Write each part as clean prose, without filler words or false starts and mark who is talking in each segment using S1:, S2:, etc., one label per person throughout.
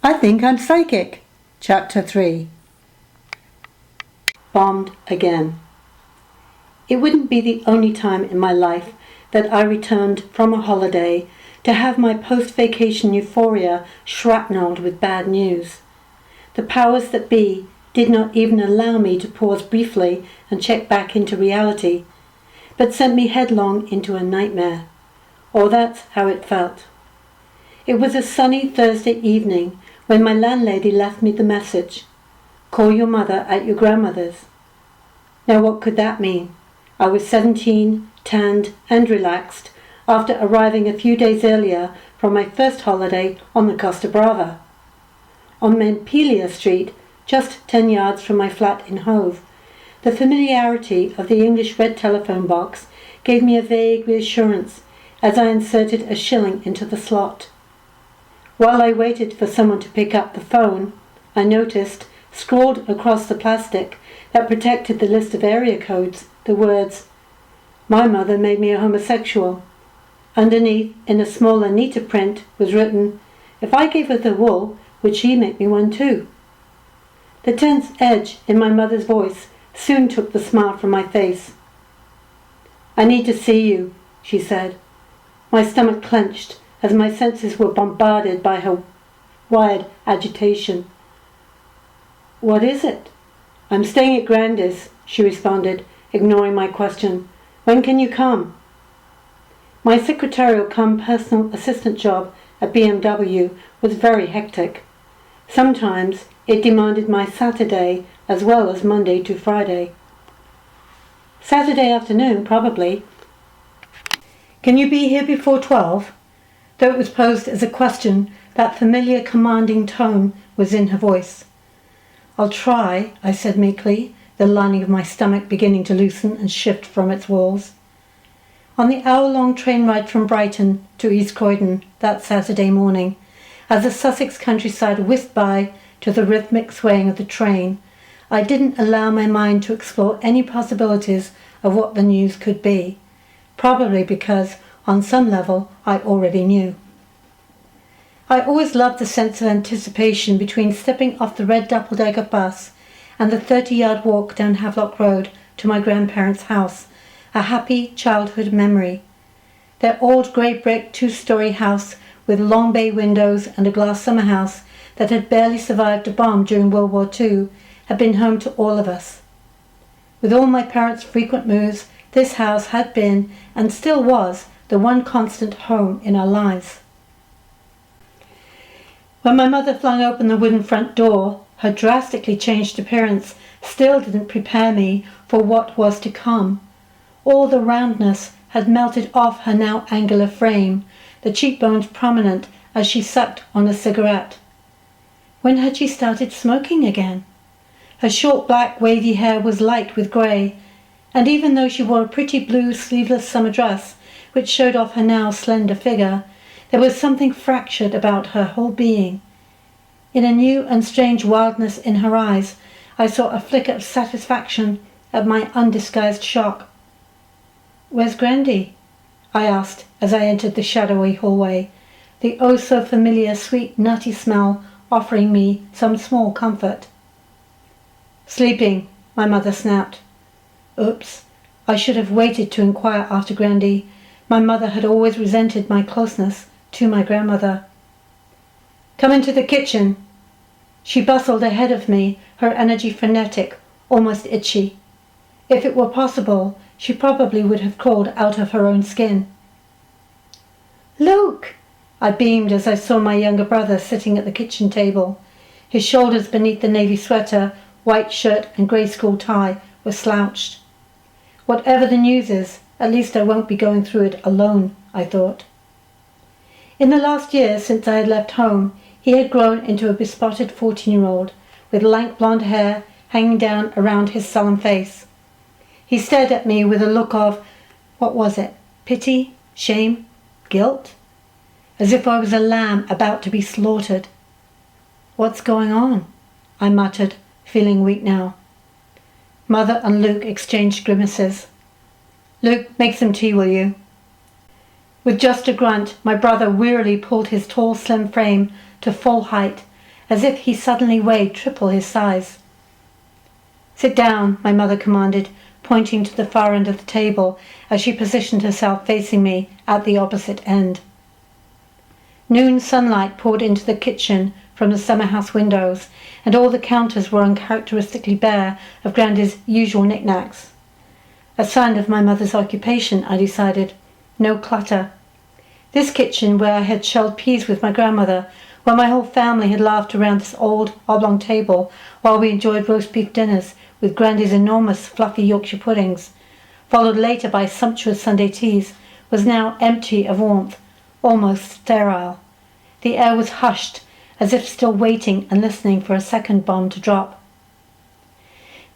S1: I think I'm psychic. Chapter 3. Bombed again. It wouldn't be the only time in my life that I returned from a holiday to have my post-vacation euphoria shrapnelled with bad news. The powers that be did not even allow me to pause briefly and check back into reality, but sent me headlong into a nightmare. Or that's how it felt. It was a sunny Thursday evening when my landlady left me the message, "Call your mother at your grandmother's." Now what could that mean? I was 17, tanned and relaxed after arriving a few days earlier from my first holiday on the Costa Brava. On Montpelier Street, just 10 yards from my flat in Hove, the familiarity of the English red telephone box gave me a vague reassurance as I inserted a shilling into the slot. While I waited for someone to pick up the phone, I noticed, scrawled across the plastic that protected the list of area codes, the words, "My mother made me a homosexual." Underneath, in a smaller, neater print, was written, "If I gave her the wool, would she make me one too?" The tense edge in my mother's voice soon took the smile from my face. "I need to see you," she said. My stomach clenched as my senses were bombarded by her wired agitation. "What is it?" "I'm staying at Grandy's," she responded, ignoring my question. "When can you come?" My secretarial personal assistant job at BMW was very hectic. Sometimes it demanded my Saturday as well as Monday to Friday. "Saturday afternoon, probably." "Can you be here before 12? Though it was posed as a question, that familiar commanding tone was in her voice. "I'll try," I said meekly, the lining of my stomach beginning to loosen and shift from its walls. On the hour-long train ride from Brighton to East Croydon that Saturday morning, as the Sussex countryside whisked by to the rhythmic swaying of the train, I didn't allow my mind to explore any possibilities of what the news could be, probably because, on some level, I already knew. I always loved the sense of anticipation between stepping off the red double-decker bus and the 30-yard walk down Havelock Road to my grandparents' house, a happy childhood memory. Their old grey brick two-story house with long bay windows and a glass summer house that had barely survived a bomb during World War II had been home to all of us. With all my parents' frequent moves, this house had been, and still was, the one constant home in our lives. When my mother flung open the wooden front door, her drastically changed appearance still didn't prepare me for what was to come. All the roundness had melted off her now angular frame, the cheekbones prominent as she sucked on a cigarette. When had she started smoking again? Her short black wavy hair was light with grey, and even though she wore a pretty blue sleeveless summer dress which showed off her now slender figure, there was something fractured about her whole being. In a new and strange wildness in her eyes, I saw a flicker of satisfaction at my undisguised shock. "Where's Grandy?" I asked as I entered the shadowy hallway, the oh-so-familiar sweet nutty smell offering me some small comfort. "Sleeping," my mother snapped. Oops, I should have waited to inquire after Grandy. My mother had always resented my closeness to my grandmother. "Come into the kitchen." She bustled ahead of me, her energy frenetic, almost itchy. If it were possible, she probably would have crawled out of her own skin. "Luke!" I beamed as I saw my younger brother sitting at the kitchen table. His shoulders beneath the navy sweater, white shirt and grey school tie were slouched. Whatever the news is, at least I won't be going through it alone, I thought. In the last year since I had left home, he had grown into a bespotted 14-year-old, with lank blonde hair hanging down around his sullen face. He stared at me with a look of, what was it, pity, shame, guilt? As if I was a lamb about to be slaughtered. "What's going on?" I muttered, feeling weak now. Mother and Luke exchanged grimaces. "Luke, make some tea, will you?" With just a grunt, my brother wearily pulled his tall, slim frame to full height as if he suddenly weighed triple his size. "Sit down," my mother commanded, pointing to the far end of the table as she positioned herself facing me at the opposite end. Noon sunlight poured into the kitchen from the summer house windows, and all the counters were uncharacteristically bare of Grandy's usual knickknacks. A sign of my mother's occupation, I decided. No clutter. This kitchen, where I had shelled peas with my grandmother, where my whole family had laughed around this old oblong table while we enjoyed roast beef dinners with Grandy's enormous fluffy Yorkshire puddings, followed later by sumptuous Sunday teas, was now empty of warmth, almost sterile. The air was hushed, as if still waiting and listening for a second bomb to drop.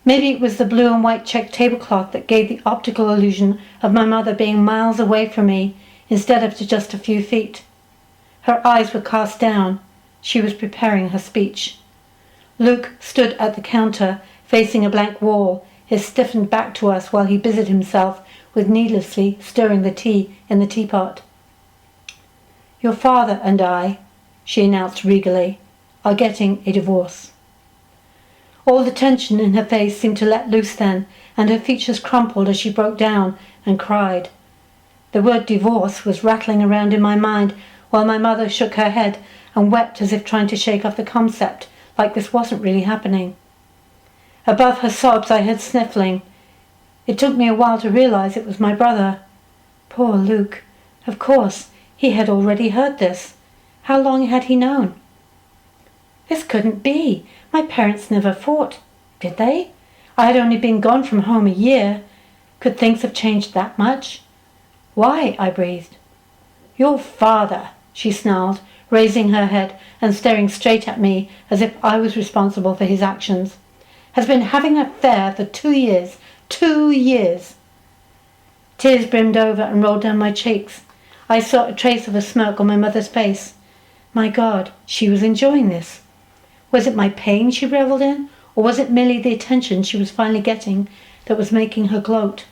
S1: Maybe it was the blue and white checked tablecloth that gave the optical illusion of my mother being miles away from me instead of to just a few feet. Her eyes were cast down. She was preparing her speech. Luke stood at the counter, facing a blank wall, his stiffened back to us while he busied himself with needlessly stirring the tea in the teapot. "Your father and I," she announced regally, "are getting a divorce." All the tension in her face seemed to let loose then, and her features crumpled as she broke down and cried. The word divorce was rattling around in my mind while my mother shook her head and wept as if trying to shake off the concept, like this wasn't really happening. Above her sobs I heard sniffling. It took me a while to realize it was my brother. Poor Luke. Of course, he had already heard this. How long had he known? This couldn't be. My parents never fought, did they? I had only been gone from home a year. Could things have changed that much? "Why?" I breathed. "Your father," she snarled, raising her head and staring straight at me as if I was responsible for his actions, "has been having an affair for 2 years. 2 years!" Tears brimmed over and rolled down my cheeks. I saw a trace of a smirk on my mother's face. My God, she was enjoying this. Was it my pain she revelled in, or was it merely the attention she was finally getting that was making her gloat?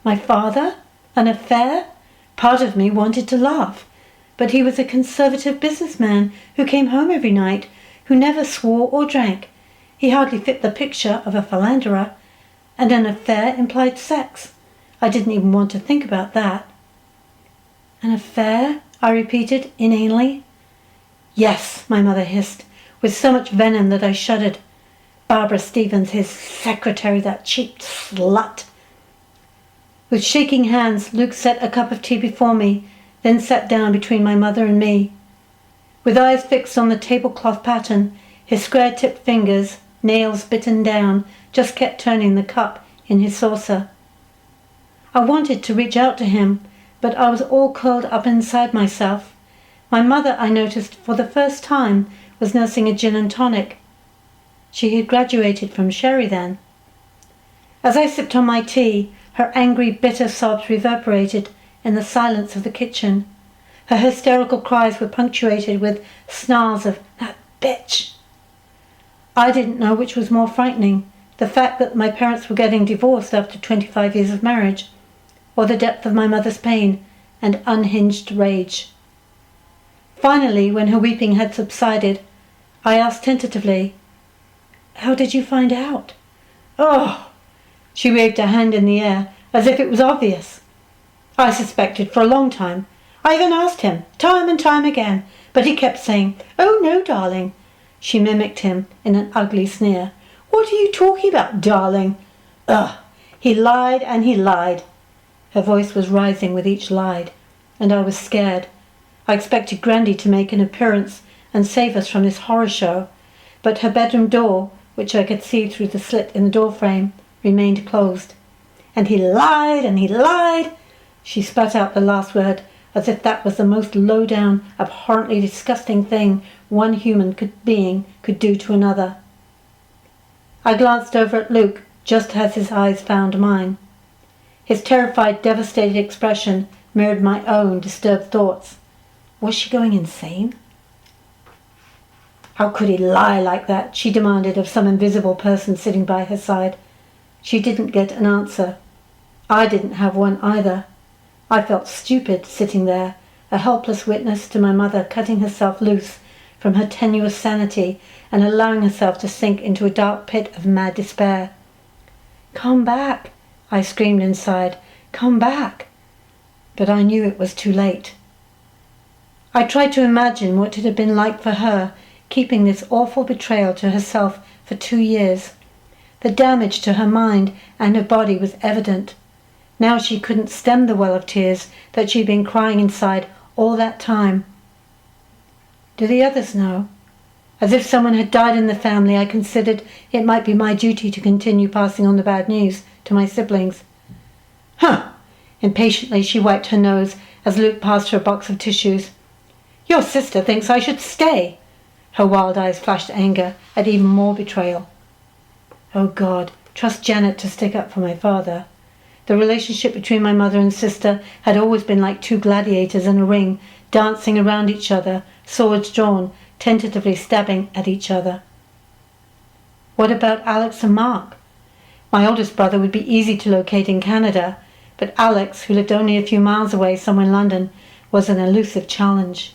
S1: My father? An affair? Part of me wanted to laugh, but he was a conservative businessman who came home every night, who never swore or drank. He hardly fit the picture of a philanderer, and an affair implied sex. I didn't even want to think about that. "An affair?" I repeated inanely. "Yes," my mother hissed, with so much venom that I shuddered. "Barbara Stevens, his secretary, that cheap slut." With shaking hands, Luke set a cup of tea before me, then sat down between my mother and me. With eyes fixed on the tablecloth pattern, his square-tipped fingers, nails bitten down, just kept turning the cup in his saucer. I wanted to reach out to him, but I was all curled up inside myself. My mother, I noticed, for the first time, was nursing a gin and tonic. She had graduated from sherry then. As I sipped on my tea, her angry, bitter sobs reverberated in the silence of the kitchen. Her hysterical cries were punctuated with snarls of, "That bitch!" I didn't know which was more frightening, the fact that my parents were getting divorced after 25 years of marriage, or the depth of my mother's pain and unhinged rage. Finally, when her weeping had subsided, I asked tentatively, "How did you find out?" "Oh!" She waved her hand in the air, as if it was obvious. "I suspected for a long time. I even asked him, time and time again, but he kept saying, 'Oh, no, darling.'" She mimicked him in an ugly sneer. "What are you talking about, darling?" "Ugh, he lied and he lied." Her voice was rising with each lie, and I was scared. I expected Grandy to make an appearance and save us from this horror show, but her bedroom door, which I could see through the slit in the doorframe, remained closed. "And he lied and he lied." She spat out the last word as if that was the most low-down, abhorrently disgusting thing one human being could do to another. I glanced over at Luke just as his eyes found mine. His terrified, devastated expression mirrored my own disturbed thoughts. Was she going insane? "How could he lie like that?" she demanded of some invisible person sitting by her side. She didn't get an answer. I didn't have one either. I felt stupid sitting there, a helpless witness to my mother cutting herself loose from her tenuous sanity and allowing herself to sink into a dark pit of mad despair. "Come back," I screamed inside. "Come back." But I knew it was too late. I tried to imagine what it had been like for her, keeping this awful betrayal to herself for 2 years. The damage to her mind and her body was evident. Now she couldn't stem the well of tears that she'd been crying inside all that time. Do the others know? As if someone had died in the family, I considered it might be my duty to continue passing on the bad news to my siblings. "Huh!" Impatiently she wiped her nose as Luke passed her a box of tissues. "Your sister thinks I should stay." Her wild eyes flashed anger at even more betrayal. Oh God, trust Janet to stick up for my father. The relationship between my mother and sister had always been like two gladiators in a ring, dancing around each other, swords drawn, tentatively stabbing at each other. What about Alex and Mark? My oldest brother would be easy to locate in Canada, but Alex, who lived only a few miles away somewhere in London, was an elusive challenge.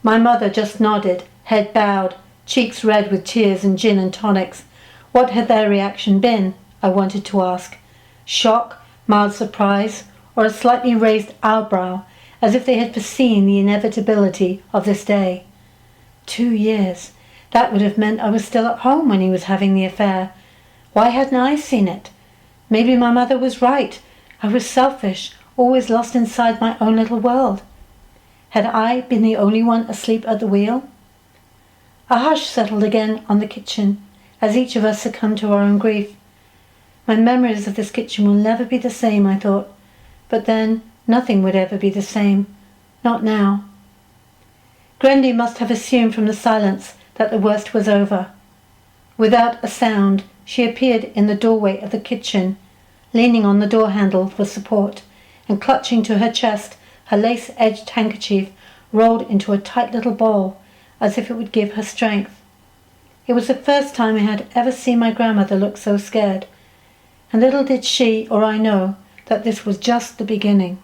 S1: My mother just nodded, head bowed, cheeks red with tears and gin and tonics. What had their reaction been? I wanted to ask. Shock, mild surprise, or a slightly raised eyebrow, as if they had foreseen the inevitability of this day. 2 years. That would have meant I was still at home when he was having the affair. Why hadn't I seen it? Maybe my mother was right. I was selfish, always lost inside my own little world. Had I been the only one asleep at the wheel? A hush settled again on the kitchen, as each of us succumbed to our own grief. My memories of this kitchen will never be the same, I thought. But then, nothing would ever be the same. Not now. Grandy must have assumed from the silence that the worst was over. Without a sound, she appeared in the doorway of the kitchen, leaning on the door handle for support, and clutching to her chest, her lace-edged handkerchief rolled into a tight little ball, as if it would give her strength. It was the first time I had ever seen my grandmother look so scared, and little did she or I know that this was just the beginning.